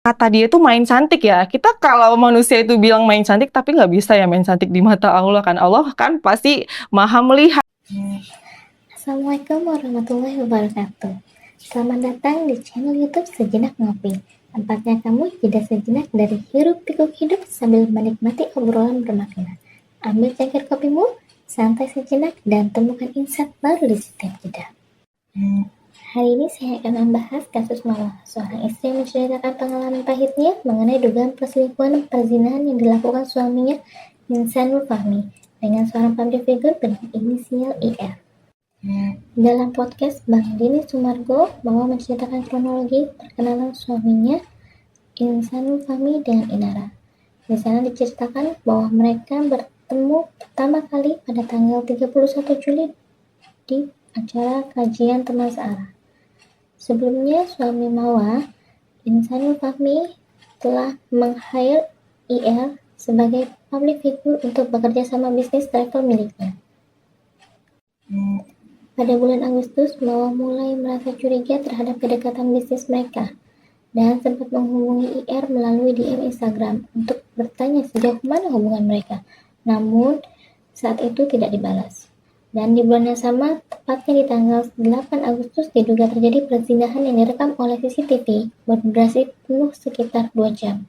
kata dia tuh main cantik ya. Kita kalau manusia itu bilang main cantik, tapi nggak bisa ya main cantik di mata Allah kan. Allah kan pasti maha melihat. Assalamualaikum warahmatullahi wabarakatuh. Selamat datang di channel YouTube Sejenak Ngopi. Tempatnya kamu jeda sejenak dari hiruk pikuk hidup sambil menikmati obrolan bermakna. Ambil cangkir kopimu, santai sejenak, dan temukan insight baru di setiap jeda. Hari ini saya akan membahas kasus Mawar, seorang istri yang menceritakan pengalaman pahitnya mengenai dugaan perselingkuhan perzinahan yang dilakukan suaminya Insanul Fahmi dengan seorang public figure berinisial IR. Dalam podcast Bang Dini Sumargo, Mawar menceritakan kronologi perkenalan suaminya Insanul Fahmi dengan Inara. Di sana diceritakan bahwa mereka bertemu pertama kali pada tanggal 31 Juli di acara kajian teman searah. Sebelumnya, suami Mawar, Insanul Fahmi, telah meng-hire IR sebagai public figure untuk bekerja sama bisnis travel miliknya. Pada bulan Agustus, Mawar mulai merasa curiga terhadap kedekatan bisnis mereka dan sempat menghubungi IR melalui DM Instagram untuk bertanya sejauh mana hubungan mereka. Namun, saat itu tidak dibalas. Dan di bulan yang sama, tepatnya di tanggal 8 Agustus, diduga terjadi perzinahan yang direkam oleh CCTV berdurasi penuh sekitar 2 jam.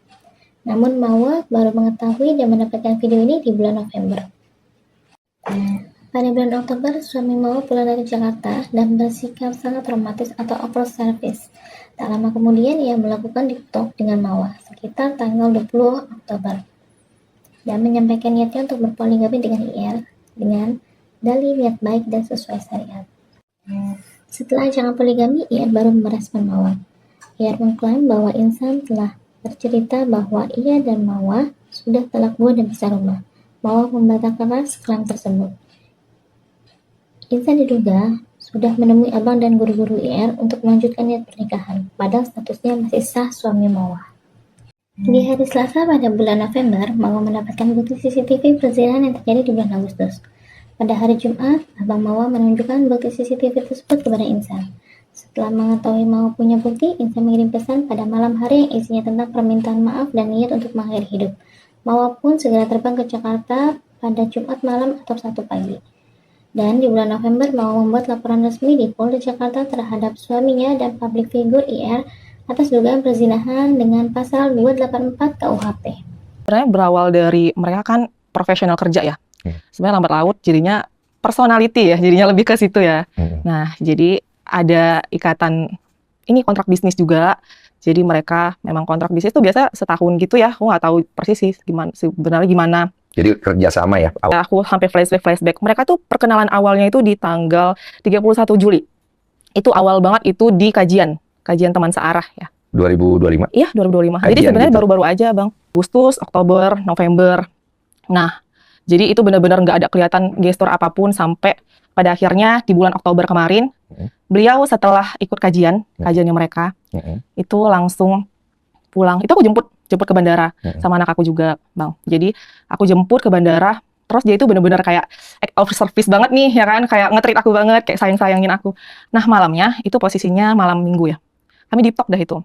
Namun Mawar baru mengetahui dan mendapatkan video ini di bulan November. Pada bulan Oktober, suami Mawar pulang dari Jakarta dan bersikap sangat romantis atau over service. Tak lama kemudian, ia melakukan TikTok dengan Mawar sekitar tanggal 20 Oktober dan menyampaikan niatnya untuk berpoligami dengan IR dengan dalih niat baik dan sesuai syariat. Setelah ajakan poligami, IR baru merespon Mawar. IR mengklaim bahwa Insan telah bercerita bahwa ia dan Mawar sudah talak 2 dan pisah rumah. Mawar membantah keras klaim tersebut. Insan diduga sudah menemui abang dan guru-guru IR untuk melanjutkan niat pernikahan, padahal statusnya masih sah suami Mawar. Di hari Selasa pada bulan November, Mawar mendapatkan bukti CCTV perzinahan yang terjadi di bulan Agustus. Pada hari Jumat, abang Mawar menunjukkan bukti CCTV tersebut kepada Insan. Setelah mengetahui Mawar punya bukti, Insan mengirim pesan pada malam hari yang isinya tentang permintaan maaf dan niat untuk mengakhiri hidup. Mawar pun segera terbang ke Jakarta pada Jumat malam atau Sabtu pagi. Dan di bulan November, Mawar membuat laporan resmi di Polda Jakarta terhadap suaminya dan public figure IR atas dugaan perzinahan dengan pasal 284 KUHP. Sebenarnya berawal dari mereka kan profesional kerja ya. Sebenarnya lambat laut jadinya personality ya, jadinya lebih ke situ ya. Nah, jadi ada ikatan, ini kontrak bisnis juga. Jadi mereka memang kontrak bisnis itu biasa setahun gitu ya. Aku nggak tahu persis sih sebenarnya gimana. Jadi kerjasama ya? Aku sampai flashback. Mereka tuh perkenalan awalnya itu di tanggal 31 Juli. Itu awal banget itu di kajian teman searah ya. 2025? Iya, 2025. Jadi sebenarnya gitu. Baru-baru aja, Bang. Agustus, Oktober, November. Nah, jadi itu benar-benar nggak ada kelihatan gestur apapun sampai pada akhirnya di bulan Oktober kemarin, beliau setelah ikut kajiannya mereka, itu langsung pulang. Itu aku jemput ke bandara sama anak aku juga, Bang. Jadi aku jemput ke bandara, terus dia itu benar-benar kayak act of service banget nih, ya kan? Kayak nge-treat aku banget, kayak sayang-sayangin aku. Nah, malamnya itu posisinya malam Minggu ya. Kami deep talk dah itu.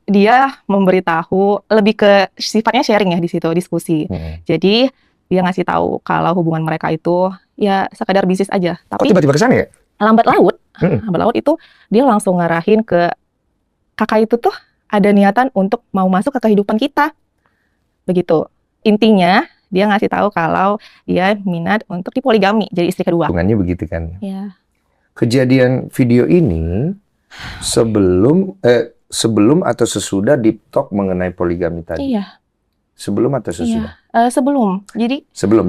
Dia memberitahu lebih ke sifatnya sharing ya di situ, diskusi. Jadi dia ngasih tahu kalau hubungan mereka itu ya sekadar bisnis aja. Tapi tiba-tiba kesana ya? Lambat laut itu dia langsung ngarahin ke kakak itu tuh ada niatan untuk mau masuk ke kehidupan kita. Begitu. Intinya dia ngasih tahu kalau dia minat untuk dipoligami, jadi istri kedua. Hubungannya begitu kan? Ya. Kejadian video ini sebelum atau sesudah deep talk mengenai poligami tadi? Iya. Sebelum atau sesudah? Iya. Sebelum.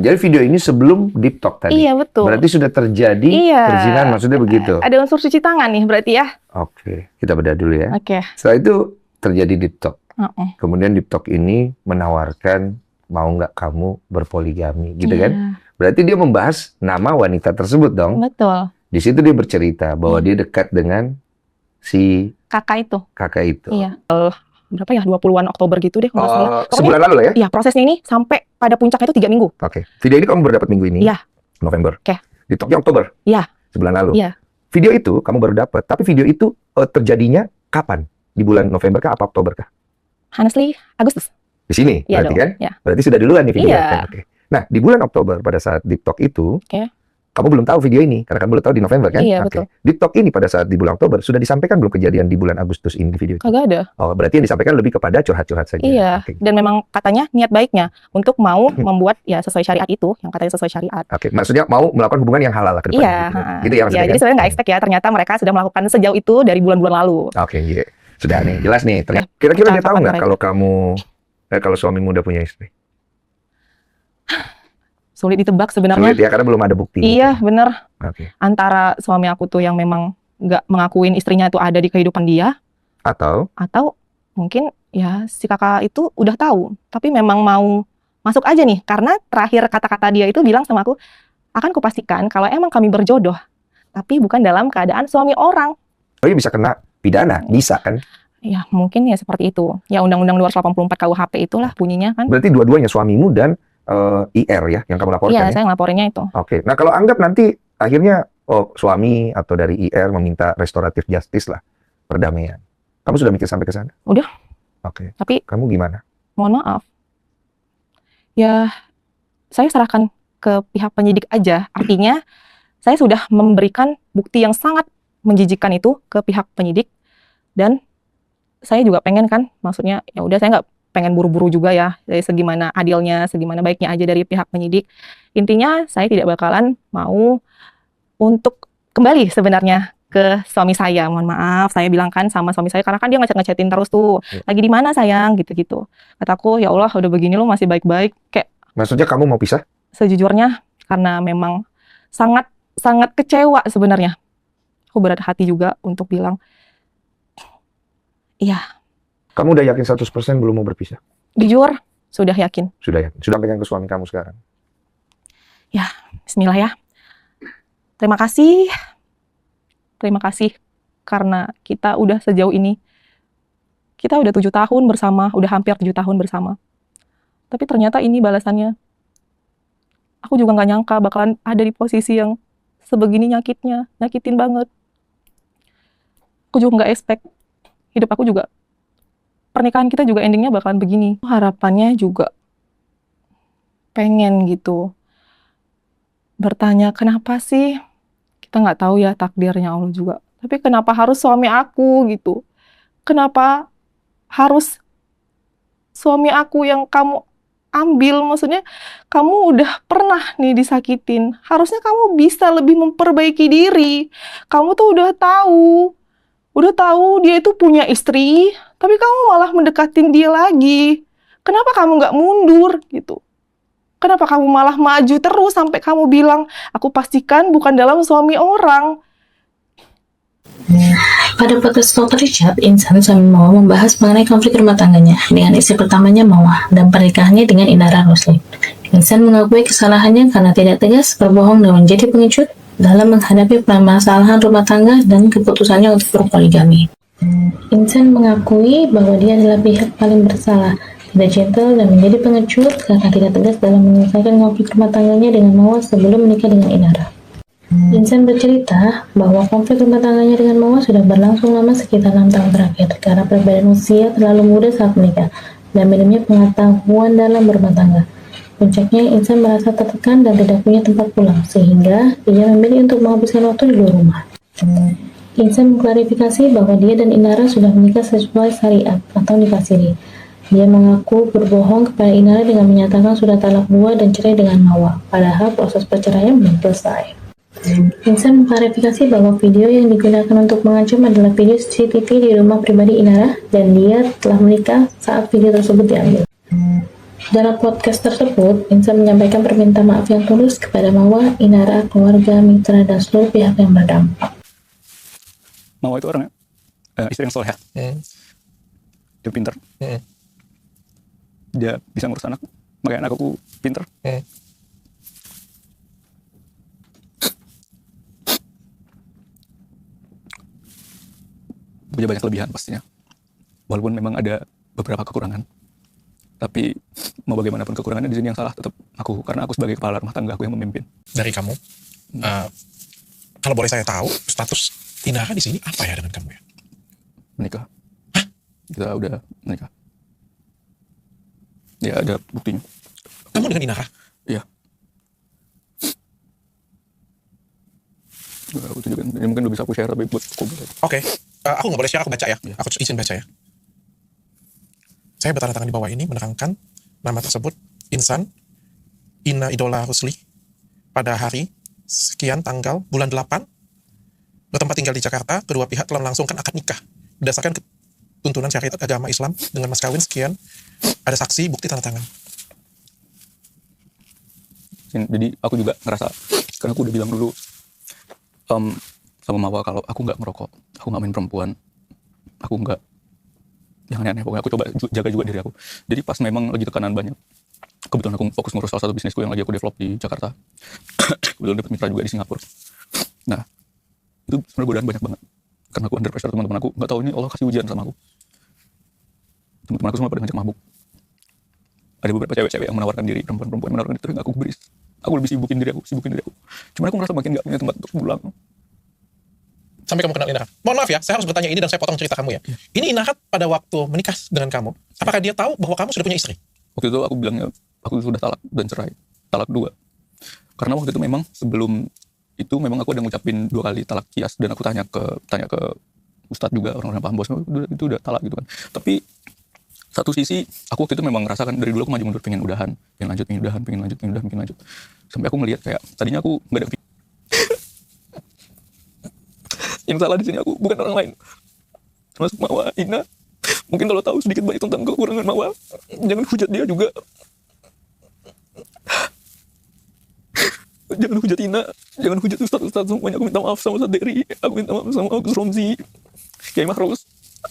Jadi video ini sebelum deep talk tadi? Iya, betul. Berarti sudah terjadi perzinahan, maksudnya begitu? Ada unsur cuci tangan nih berarti ya? Oke, kita bedah dulu ya. Oke. Setelah itu terjadi deep talk. Kemudian deep talk ini menawarkan, mau nggak kamu berpoligami, gitu kan? Berarti dia membahas nama wanita tersebut dong? Betul. Di situ dia bercerita bahwa dia dekat dengan si kakak itu. Iya. Berapa ya? 20-an Oktober gitu deh kalau nggak salah. Sebulan lalu lah ya? Iya, prosesnya ini sampai pada puncaknya itu 3 minggu. Oke. Video ini kamu baru dapat minggu ini? Iya. November. Oke. Di talknya Oktober? Iya. Sebulan lalu? Iya. Video itu kamu baru dapat, tapi video itu terjadinya kapan? Di bulan November kah apa Oktober kah? Honestly, Agustus. Di sini, Iya berarti dong, kan? ya. Berarti sudah duluan nih video. Iya. Kan? Oke. Nah, di bulan Oktober pada saat Deep Talk itu, kamu belum tahu video ini, karena kamu belum tahu di November kan? Iya, Oke. betul. Deep Talk ini pada saat di bulan Oktober, sudah disampaikan belum kejadian di bulan Agustus ini di video itu? Kagak ada. Oh, berarti yang disampaikan lebih kepada curhat-curhat saja. Iya, Oke. dan memang katanya niat baiknya untuk mau membuat ya sesuai syariat itu, yang katanya sesuai syariat. Oke, maksudnya mau melakukan hubungan yang halal lah ke depan. Iya, gitu ya maksudnya. jadi sebenarnya nggak expect ya, ternyata mereka sudah melakukan sejauh itu dari bulan-bulan lalu. Oke, iya. Sudah nih, jelas nih. Kira-kira dia tahu nggak kalau kalau suamimu udah punya istri? Sulit ditebak sebenarnya. Sulit ya, karena belum ada bukti. Iya, bener. Oke. Antara suami aku tuh yang memang nggak mengakuin istrinya itu ada di kehidupan dia, Atau mungkin ya si kakak itu udah tahu, tapi memang mau masuk aja nih, karena terakhir kata-kata dia itu bilang sama aku, akan kupastikan kalau emang kami berjodoh, tapi bukan dalam keadaan suami orang. oh iya bisa kena pidana, bisa kan? Ya mungkin ya seperti itu. Ya Undang-Undang 284 KUHP itulah bunyinya kan. Berarti dua-duanya suamimu dan IR ya yang kamu laporkan Iya, ya? saya ngelaporinnya itu. Oke. Nah, kalau anggap nanti akhirnya suami atau dari IR meminta restoratif justice lah, perdamaian. Kamu sudah mikir sampai ke sana? Udah. Oke. Tapi Kamu gimana? mohon maaf. Ya, saya serahkan ke pihak penyidik aja. Artinya, saya sudah memberikan bukti yang sangat menjijikkan itu ke pihak penyidik, dan saya juga pengen kan, maksudnya ya udah, saya nggak pengen buru-buru juga ya, dari segimana adilnya, segimana baiknya aja dari pihak penyidik. Intinya, saya tidak bakalan mau untuk kembali sebenarnya ke suami saya. Mohon maaf, saya bilang kan sama suami saya, karena kan dia ngechat-ngechatin terus tuh, lagi di mana sayang, gitu-gitu. Kataku, ya Allah, udah begini lu masih baik-baik. Kayak Maksudnya kamu mau pisah? sejujurnya, karena memang sangat kecewa sebenarnya. Aku berat hati juga untuk bilang, iya, Kamu udah yakin 100% belum mau berpisah? jujur, sudah yakin. Sudah yakin? Sudah pegang ke suami kamu sekarang? Bismillah ya. Terima kasih. Terima kasih karena kita udah sejauh ini. Kita udah 7 tahun bersama, udah hampir 7 tahun bersama. Tapi ternyata ini balasannya. Aku juga nggak nyangka bakalan ada di posisi yang sebegini nyakitnya, nyakitin banget. Aku juga nggak expect. Hidup aku juga, pernikahan kita juga endingnya bakalan begini. Harapannya juga pengen gitu bertanya, kenapa sih? Kita nggak tahu ya takdirnya Allah juga. Tapi kenapa harus suami aku gitu? Kenapa harus suami aku yang kamu ambil? Maksudnya kamu udah pernah nih disakitin. Harusnya kamu bisa lebih memperbaiki diri. Kamu tuh udah tahu dia itu punya istri, tapi kamu malah mendekatin dia lagi. Kenapa kamu nggak mundur gitu? Kenapa kamu malah maju terus sampai kamu bilang, aku pastikan bukan dalam suami orang. Pada podcast Dr. Richard, Insan sama Mawar membahas mengenai konflik rumah tangganya dengan istri pertamanya Mawar dan pernikahannya dengan Inara Rusli. Insan mengakui kesalahannya karena tidak tegas, berbohong dan menjadi pengecut dalam menghadapi permasalahan rumah tangga dan keputusannya untuk berpoligami. Insan mengakui bahwa dia adalah pihak paling bersalah, tidak gentle dan menjadi pengecut karena tidak tegas dalam menyelesaikan konflik rumah tangganya dengan Mawar sebelum menikah dengan Inara. Insan bercerita bahwa konflik rumah tangganya dengan Mawar sudah berlangsung lama sekitar 6 tahun terakhir karena perbedaan usia terlalu muda saat menikah dan minimnya pengetahuan dalam berumah tangga. Puncaknya, Insan merasa tertekan dan tidak punya tempat pulang, sehingga ia memilih untuk menghabiskan waktu di luar rumah. Insan mengklarifikasi bahwa dia dan Inara sudah menikah sesuai syariat atau nikah siri. Dia mengaku berbohong kepada Inara dengan menyatakan sudah talak 2 dan cerai dengan Mawar, padahal proses perceraian belum selesai. Insan mengklarifikasi bahwa video yang digunakan untuk mengancam adalah video CCTV di rumah pribadi Inara dan dia telah menikah saat video tersebut diambil. Dalam podcast tersebut, Insan menyampaikan permintaan maaf yang tulus kepada Mawar, Inara, keluarga, mitra, dan seluruh pihak yang berdampak. Mawar itu orangnya istri yang soleh. Dia pinter. Dia bisa ngurus anak. Makanya anak aku pinter. Punya banyak kelebihan pastinya. Walaupun memang ada beberapa kekurangan. Tapi mau bagaimanapun kekurangannya, di sini yang salah tetap aku, karena aku sebagai kepala rumah tangga, aku yang memimpin. Dari kamu, kalau boleh saya tahu, status Inara di sini apa ya dengan kamu ya? Menikah. Hah? Kita udah menikah. Ya ada buktinya. Kamu dengan Inara? Iya. Aku tunjukkan. Ini mungkin udah bisa aku share tapi buat aku. Oke. Aku nggak boleh share, aku baca ya. Iya. Aku izin baca ya. Saya bertanda tangan di bawah ini menerangkan nama tersebut Insan Ina Idola Rusli pada hari sekian tanggal bulan 8 bertempat tinggal di Jakarta. Kedua pihak telah melangsungkan akad nikah berdasarkan tuntunan syariat agama Islam dengan mas kawin sekian. Ada saksi, bukti, tanda tangan. Jadi aku juga ngerasa, karena aku udah bilang dulu sama Mawa kalau aku nggak merokok, aku nggak main perempuan, aku nggak yang aneh-aneh, pokoknya aku coba jaga juga diri aku. Jadi pas memang lagi tekanan banyak, kebetulan aku fokus ngurus salah satu bisnisku yang lagi aku develop di Jakarta, kebetulan dapat mitra juga di Singapura. Nah, itu sebenarnya godaan banyak banget, karena aku under pressure teman-teman aku, nggak tahu ini Allah kasih ujian sama aku. Teman-teman aku semua pada ngajak mabuk. Ada beberapa cewek-cewek yang menawarkan diri, perempuan-perempuan yang menawarkan diri, tapi aku beris. Aku lebih sibukin diri aku. Cuman aku merasa makin gak punya tempat untuk pulang. Sampai kamu kenal Inara. Mohon maaf ya, saya harus bertanya ini dan saya potong cerita kamu ya. Ini Inara pada waktu menikah dengan kamu, apakah dia tahu bahwa kamu sudah punya istri? Waktu itu aku bilangnya, aku sudah talak dan cerai. Talak 2. Karena waktu itu memang sebelum itu memang aku ada ngucapin 2 kali talak kias, dan aku tanya ke ustadz juga, orang-orang paham bos, itu udah talak gitu kan. Tapi satu sisi aku waktu itu memang ngerasakan dari dulu aku maju mundur, pengen udahan, pengen lanjut. Sampai aku ngelihat kayak tadinya aku nggak ada yang salah di sini aku, bukan orang lain, termasuk Mawa, Ina. Mungkin kalau tahu sedikit banyak tentang kekurangan Mawa, jangan hujat dia juga. Jangan hujat Ina, jangan hujat ustaz-ustaz semuanya. Aku minta maaf sama Ustaz Dery, aku minta maaf sama Gus Romzi, Kiai Mahrus,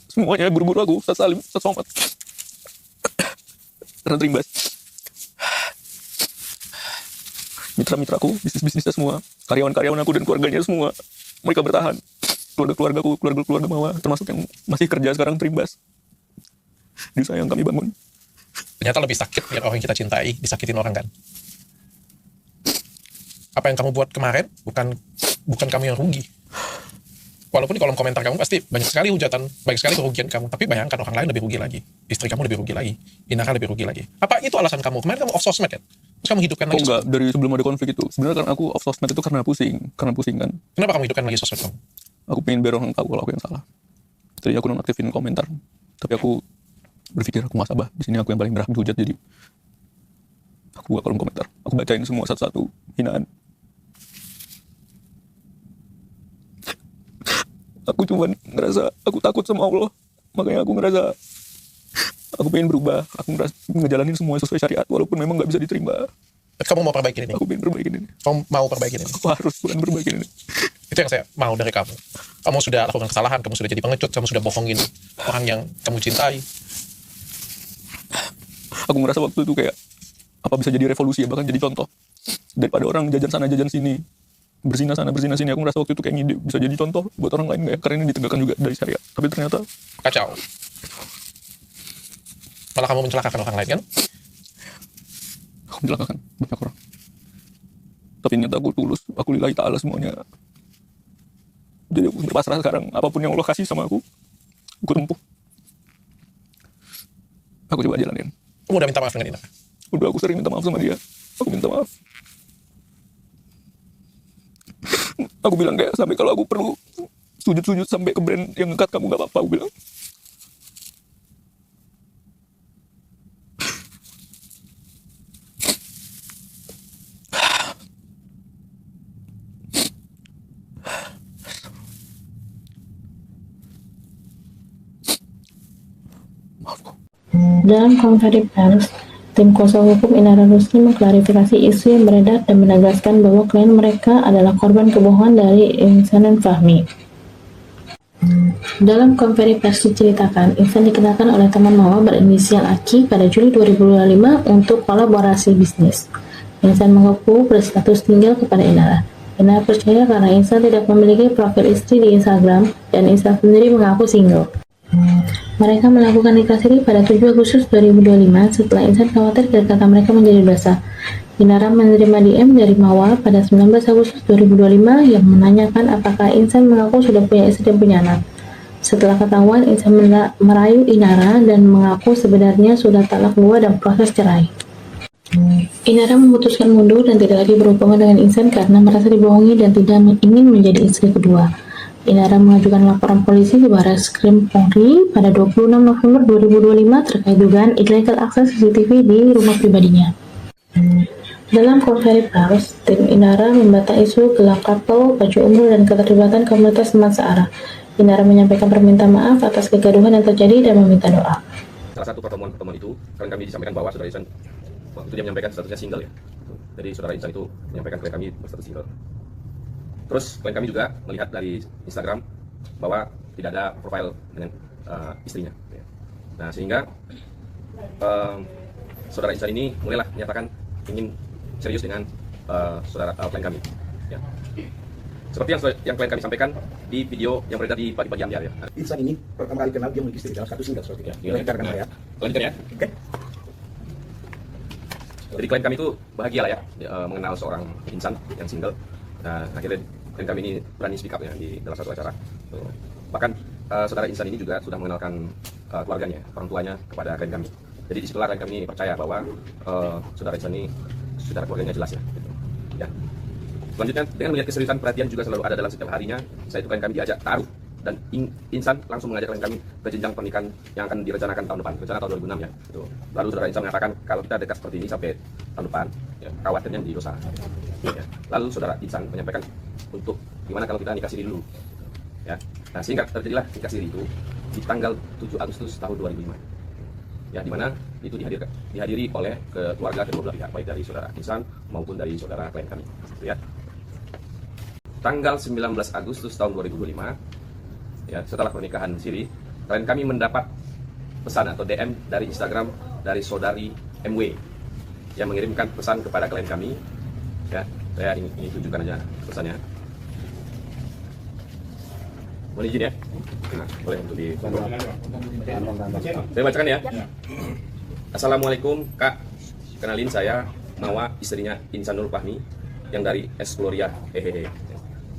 semuanya, guru-guru aku, Ustaz Salim, Ustaz Somad. Karena terimbas. Mitra-mitraku, bisnis-bisnisnya semua, karyawan-karyawan aku dan keluarganya semua, mereka bertahan. Keluarga-keluargaku, keluarga Mawa, termasuk yang masih kerja sekarang terimbas di usaha yang kami bangun. Ternyata lebih sakit biar orang yang kita cintai disakitin orang kan. Apa yang kamu buat kemarin bukan kamu yang rugi. Walaupun di kolom komentar kamu pasti banyak sekali hujatan, banyak sekali kerugian kamu. Tapi bayangkan orang lain lebih rugi lagi. Istri kamu lebih rugi lagi. Inara lebih rugi lagi. Apa itu alasan kamu? Kemarin kamu off sosmed kan? Terus kamu hidupkan lagi enggak, sosmed. dari sebelum ada konflik itu. Sebenarnya karena aku off sosmed itu karena pusing kan. Kenapa kamu hidupkan lagi sosmed kamu? Aku pengen biar orang tahu kalau aku yang salah. Jadi aku nonaktifin komentar. Tapi aku berpikir aku nggak sabar. Di sini aku yang paling berhak dihujat, jadi aku buka kolom komentar. Aku bacain semua satu-satu hinaan. Aku cuma ngerasa aku takut sama Allah, makanya aku ngerasa aku pengen berubah. Aku ngerasa ngejalanin semua sesuai syariat walaupun memang nggak bisa diterima. Kamu mau perbaikin ini? Aku pengen perbaikin ini. Kamu mau perbaikin ini? Aku harus bukan perbaikin ini. Itu yang saya mau dari kamu. Kamu sudah lakukan kesalahan, kamu sudah jadi pengecut, kamu sudah bohongin orang yang kamu cintai. Aku ngerasa waktu itu kayak apa bisa jadi revolusi ya, bahkan jadi contoh daripada orang jajan sana jajan sini, berzina sana berzina sini. Aku ngerasa waktu itu kayak ngide bisa jadi contoh buat orang lain, kayak karena ini ditegakkan juga dari syariat. Tapi ternyata Kacau. Malah kamu mencelakakan orang lain kan? aku mencelakakan banyak orang. Tapi ternyata aku tulus, aku lillahi ta'ala semuanya. Jadi aku berpasrah sekarang, apapun yang Allah kasih sama aku tempuh. Aku coba jalanin. Kamu udah minta maaf dengan Inara? Udah, aku sering minta maaf sama dia. Aku minta maaf. Aku bilang kayak sampai kalau aku perlu sujud-sujud sampai ke brand yang ngekat kamu gak apa-apa, aku bilang. Dalam konferensi pers, tim kuasa hukum Inara Rusli mengklarifikasi isu yang beredar dan menegaskan bahwa klien mereka adalah korban kebohongan dari Ihsan dan Fahmi. Dalam konferensi pers diceritakan, Ihsan dikenalkan oleh teman Mawa berinisial Aki pada Juli 2025 untuk kolaborasi bisnis. Ihsan mengaku berstatus tinggal kepada Inara. Inara percaya karena Ihsan tidak memiliki profil istri di Instagram dan Ihsan sendiri mengaku single. Mereka melakukan nikah siri pada 7 Agustus 2025 setelah Ihsan khawatir kata mereka menjadi dosa. Inara menerima DM dari Mawa pada 19 Agustus 2025 yang menanyakan apakah Ihsan mengaku sudah punya istri dan punya anak. Setelah ketahuan, Insan merayu Inara dan mengaku sebenarnya sudah talak 2 dan proses cerai. Inara memutuskan mundur dan tidak lagi berhubungan dengan Insan karena merasa dibohongi dan tidak ingin menjadi istri kedua. Inara mengajukan laporan polisi ke Barreskrim Polri pada 26 November 2025 terkait dugaan illegal access CCTV di rumah pribadinya. Dalam konferensi pers, tim Inara membantah isu gelap couple, baju umroh, dan keterlibatan komunitas teman searah. Inara menyampaikan permintaan maaf atas kegaduhan yang terjadi dan meminta doa. Salah satu pertemuan itu, kan kami disampaikan bahwa saudara Insan waktu itu dia menyampaikan statusnya single ya. Jadi saudara Insan itu menyampaikan klien kami berstatus single. Terus klien kami juga melihat dari Instagram bahwa tidak ada profil dengan istrinya. Nah sehingga saudara Insan ini mulailah menyatakan ingin serius dengan klien kami. Ya. Seperti yang klien kami sampaikan di video yang beredar di pagi-pagi Anda ya. Insan ini pertama kali kenal dia memiliki istri dalam status single seperti itu. Ya, Lancar kan ya? Lancar ya. Oke. Jadi klien kami itu bahagia lah ya mengenal seorang insan yang single. Nah akhirnya klien kami ini berani speak up ya di dalam satu acara. Bahkan saudara insan ini juga sudah mengenalkan keluarganya, orang tuanya kepada klien kami. Jadi disitulah klien kami ini percaya bahwa saudara insan ini secara keluarganya jelas ya. Gitu. Ya. Selanjutnya, dengan melihat keseriusan perhatian juga selalu ada dalam setiap harinya, saya itu klien kami diajak taruh dan Insan langsung mengajak klien kami ke jenjang pernikahan yang akan direncanakan tahun depan, rencana tahun 2006 ya. Gitu. Lalu saudara Insan mengatakan kalau kita dekat seperti ini sampai tahun depan, ya, khawatirnya di dosa. Ya. Lalu saudara Insan menyampaikan untuk gimana kalau kita nikah siri dulu, ya. Nah sehingga terjadilah nikah siri itu di tanggal 7 Agustus tahun 2005. Ya, di mana itu dihadiri oleh keluarga kedua belah pihak, baik dari saudara Insan maupun dari saudara klien kami. Ya. Tanggal 19 Agustus tahun 2025, ya, setelah pernikahan siri, klien kami mendapat pesan atau DM dari Instagram dari saudari MW yang mengirimkan pesan kepada klien kami. Ya, saya ingin tunjukkan aja pesannya. Mohon izin ya. Nah, boleh untuk saya bacakan ya. Assalamualaikum Kak, kenalin saya Mawa, istrinya Insanul Fahmi yang dari Exploria. Hehehe.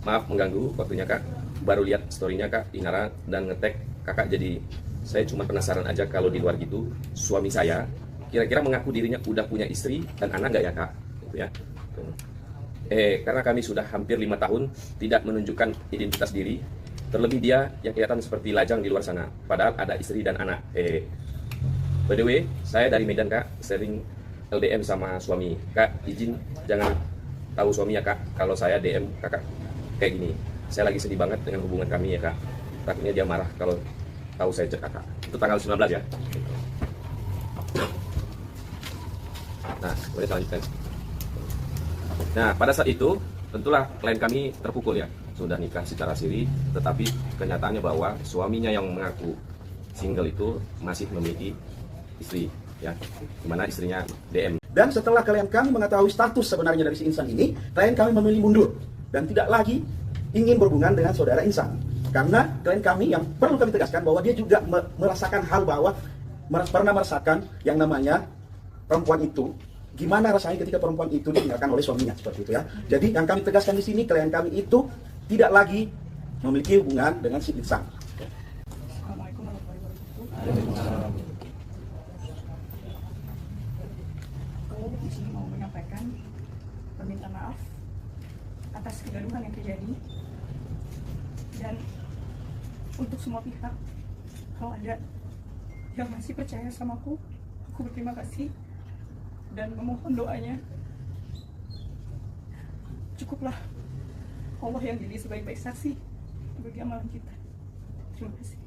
Maaf mengganggu waktunya Kak. Baru lihat storynya Kak Inara dan ngetek Kakak, jadi saya cuma penasaran aja kalau di luar gitu suami saya kira-kira mengaku dirinya udah punya istri dan anak nggak ya Kak? Gitu ya. Karena kami sudah hampir 5 tahun tidak menunjukkan identitas diri. Terlebih dia yang kelihatan seperti lajang di luar sana, padahal ada istri dan anak. By the way, saya dari Medan Kak, sering LDM sama suami. Kak, izin jangan tahu suami ya Kak, kalau saya DM Kakak kayak gini. Saya lagi sedih banget dengan hubungan kami ya Kak. Takutnya dia marah kalau tahu saya cek Kakak. Itu tanggal 19 ya. Nah, boleh selanjutnya. Nah, pada saat itu, tentulah klien kami terpukul ya. Sudah nikah secara siri, tetapi kenyataannya bahwa suaminya yang mengaku single itu masih memiliki istri, ya, dimana istrinya DM. Dan setelah klien kami mengetahui status sebenarnya dari si Insan ini, klien kami memilih mundur dan tidak lagi ingin berhubungan dengan saudara Insan. Karena klien kami yang perlu kami tegaskan bahwa dia juga merasakan hal bahwa pernah merasakan yang namanya perempuan itu. Gimana rasanya ketika perempuan itu ditinggalkan oleh suaminya, seperti itu ya. Jadi yang kami tegaskan di sini, klien kami itu tidak lagi memiliki hubungan dengan si Insan. Assalamualaikum warahmatullahi wabarakatuh. Aku di sini mau menyampaikan permintaan maaf atas kegaduhan yang terjadi, dan untuk semua pihak, kalau ada yang masih percaya sama aku berterima kasih dan memohon doanya. Cukuplah Allah yang jadi sebaik-baik saksi bagi amalan kita. Terima kasih.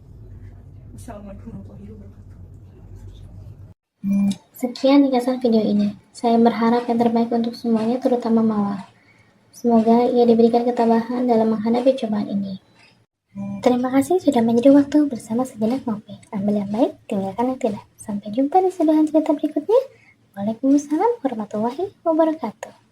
Wassalamualaikum warahmatullahi wabarakatuh. Sekian ringkasan video ini. Saya berharap yang terbaik untuk semuanya, terutama Mawa. Semoga ia diberikan ketabahan dalam menghadapi cobaan ini. Terima kasih sudah menjadi waktu bersama Sejenak Ngopi. Ambil yang baik, tinggalkan yang tidak. Sampai jumpa di seduhan cerita berikutnya. Waalaikumsalam warahmatullahi wabarakatuh.